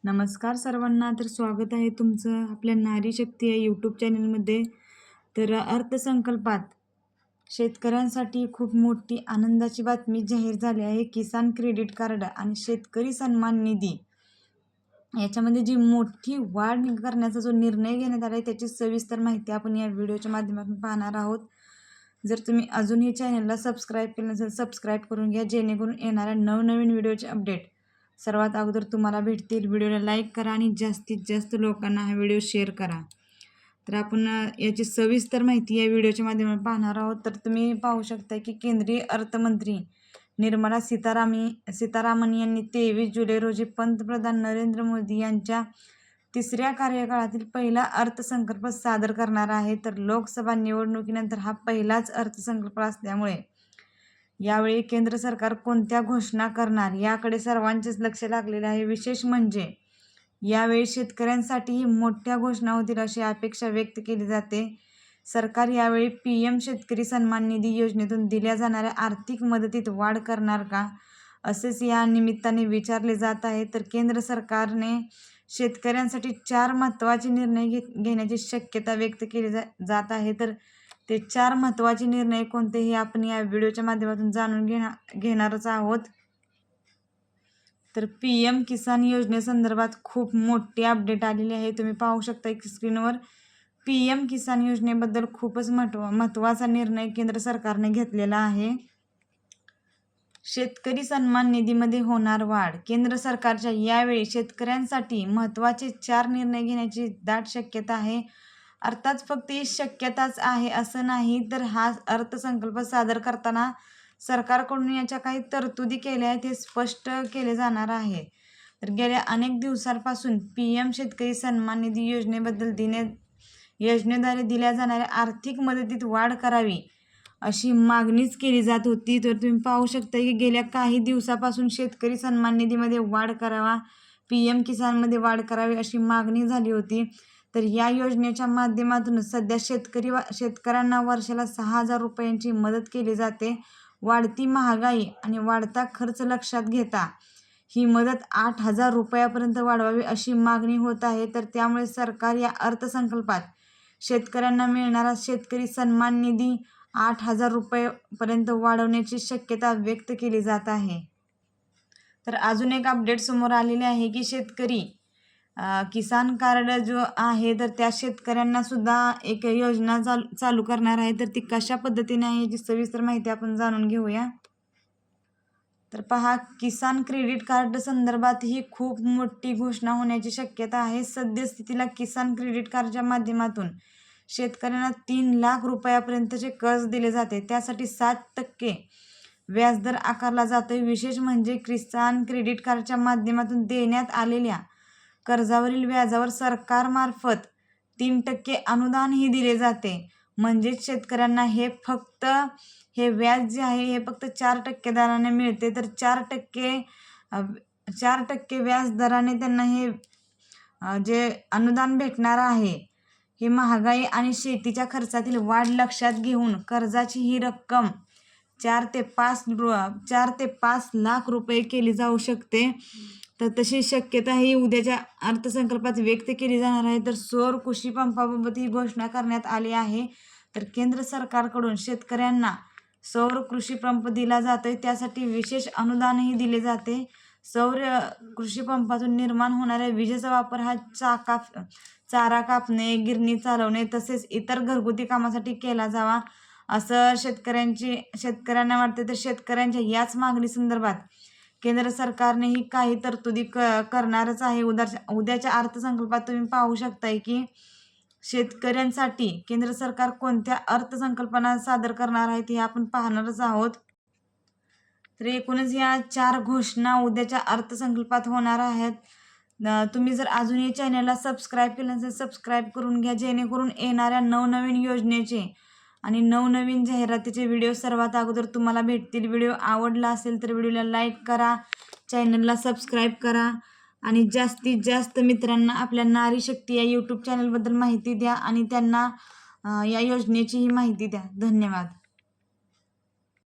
नमस्कार सर्वांना. तर स्वागत आहे तुमचं आपल्या नारी शक्ती या यूट्यूब चॅनलमध्ये. तर अर्थसंकल्पात शेतकऱ्यांसाठी खूप मोठी आनंदाची बातमी जाहीर झाली आहे. किसान क्रेडिट कार्ड आणि शेतकरी सन्मान निधी याच्यामध्ये जी मोठी वाढ करण्याचा जो निर्णय घेण्यात आला आहे त्याची सविस्तर माहिती आपण या व्हिडिओच्या माध्यमातून पाहणार आहोत. जर तुम्ही अजूनही चॅनलला सबस्क्राईब केलं नसेल सबस्क्राईब करून घ्या, जेणेकरून येणाऱ्या नवनवीन व्हिडिओचे अपडेट सर्वात अगोदर तुम्हाला भेटतील. व्हिडिओला लाईक करा आणि जास्तीत जास्त लोकांना हा व्हिडिओ शेअर करा. तर आपण याची सविस्तर माहिती या व्हिडिओच्या माध्यमातून पाहणार आहोत. तर तुम्ही पाहू शकता की केंद्रीय अर्थमंत्री निर्मला सीतारामन यांनी 23 जुलै रोजी पंतप्रधान नरेंद्र मोदी यांच्या तिसऱ्या कार्यकाळातील पहिला अर्थसंकल्प सादर करणार आहे. तर लोकसभा निवडणुकीनंतर हा पहिलाच अर्थसंकल्प असल्यामुळे यावेळी केंद्र सरकार कोणत्या घोषणा करणार याकडे सर्वांचेच लक्ष लागलेले आहे. विशेष म्हणजे यावेळी शेतकऱ्यांसाठीही मोठ्या घोषणा होतील अशी अपेक्षा व्यक्त केली जाते. सरकार यावेळी PM शेतकरी सन्मान निधी योजनेतून दिल्या जाणाऱ्या आर्थिक मदतीत वाढ करणार का, असेच या निमित्ताने विचारले जात आहे. तर केंद्र सरकारने शेतकऱ्यांसाठी 4 महत्त्वाचे निर्णय घेण्याची शक्यता व्यक्त केली जात आहे. तर ते 4 महत्त्वाचे निर्णय कोणते हे आपण या व्हिडिओच्या माध्यमातून जाणून घेणारच आहोत. तर PM किसान योजनेसंदर्भात खूप मोठी अपडेट आलेली आहे. तुम्ही पाहू शकता की स्क्रीनवर PM किसान योजनेबद्दल खूपच महत्त्वाचा निर्णय केंद्र सरकारने घेतलेला आहे. शेतकरी सन्मान निधीमध्ये होणार वाढ. केंद्र सरकारच्या यावेळी शेतकऱ्यांसाठी महत्त्वाचे 4 निर्णय घेण्याची दाट शक्यता आहे. अर्थात फक्त ही शक्यताच आहे असं नाही, तर हा अर्थसंकल्प सादर करताना सरकारकडून याच्या काही तरतुदी केल्या आहेत हे स्पष्ट केले जाणार आहे. तर गेल्या अनेक दिवसांपासून PM शेतकरी सन्मान निधी योजनेद्वारे दिल्या जाणाऱ्या आर्थिक मदतीत वाढ करावी अशी मागणीच केली जात होती. तर तुम्ही पाहू शकता की गेल्या काही दिवसापासून शेतकरी सन्मान निधीमध्ये वाढ करावा, PM किसानमध्ये वाढ करावी अशी मागणी झाली होती. तर या योजनेच्या माध्यमातून सध्या शेतकऱ्यांना वर्षाला 6,000 रुपयांची मदत केली जाते. वाढती महागाई आणि वाढता खर्च लक्षात घेता ही मदत 8,000 रुपयापर्यंत वाढवावी अशी मागणी होत आहे. तर त्यामुळे सरकार या अर्थसंकल्पात शेतकऱ्यांना मिळणारा शेतकरी सन्मान निधी 8,000 रुपयेपर्यंत वाढवण्याची शक्यता व्यक्त केली जात आहे. तर अजून एक अपडेट समोर आलेले आहे की शेतकरी किसान कार्ड जो आहे तर त्या शेतकऱ्यांना सुद्धा एक योजना चालू करणार आहे. तर ती कशा पद्धतीने आहे याची सविस्तर माहिती आपण जाणून घेऊया. तर पहा, किसान क्रेडिट कार्ड संदर्भात ही खूप मोठी घोषणा होण्याची शक्यता आहे. सद्यस्थितीला किसान क्रेडिट कार्डच्या माध्यमातून शेतकऱ्यांना 3 लाख रुपयापर्यंतचे कर्ज दिले जाते. त्यासाठी 7% व्याजदर आकारला जातो. विशेष म्हणजे किसान क्रेडिट कार्डच्या माध्यमातून देण्यात आलेल्या कर्जावरील व्याजावर सरकारमार्फत 3% अनुदानही दिले जाते. म्हणजेच शेतकऱ्यांना हे व्याज जे आहे हे फक्त 4% दराने मिळते. तर 4% व्याज दराने त्यांना हे जे अनुदान भेटणार आहे ही महागाई आणि शेतीच्या खर्चातील वाढ लक्षात घेऊन कर्जाची ही रक्कम 4 ते 5 लाख रुपये केली जाऊ शकते. तर तशी शक्यता ही उद्याच्या अर्थसंकल्पात व्यक्त केली जाणार आहे. तर सौर कृषी पंपाबाबत ही घोषणा करण्यात आली आहे. तर केंद्र सरकारकडून शेतकऱ्यांना सौर कृषी पंप दिला जातोय, त्यासाठी विशेष अनुदानही दिले जाते. सौर कृषी पंपातून निर्माण होणाऱ्या विजेचा वापर हा चारा कापणे, गिरणी चालवणे तसेच इतर घरगुती कामासाठी केला जावा असं शेतकऱ्यांना वाटते. तर शेतकऱ्यांच्या याच मागणी संदर्भात केंद्र सरकारनेही काही तरतुदी करणारच आहे. उद्याच्या अर्थसंकल्पात तुम्ही पाहू शकताय की शेतकऱ्यांसाठी केंद्र सरकार कोणत्या अर्थसंकल्पना सादर करणार आहेत हे आपण पाहणारच आहोत. तर एकूणच या 4 घोषणा उद्याच्या अर्थसंकल्पात होणार आहेत. तुम्ही जर अजूनही चॅनलला सबस्क्राईब केलं नसेल सबस्क्राईब करून घ्या, जेणेकरून येणाऱ्या नवनवीन योजनेचे आणि नवनवीन जाहिरातीचे व्हिडिओ सर्वात अगोदर तुम्हाला भेटतील. व्हिडिओ आवडला असेल तर व्हिडिओला लाईक करा, चॅनलला सबस्क्राईब करा आणि जास्तीत जास्त मित्रांना आपल्या नारी शक्ती या यूट्यूब चॅनलबद्दल माहिती द्या आणि त्यांना या योजनेचीही माहिती द्या. धन्यवाद.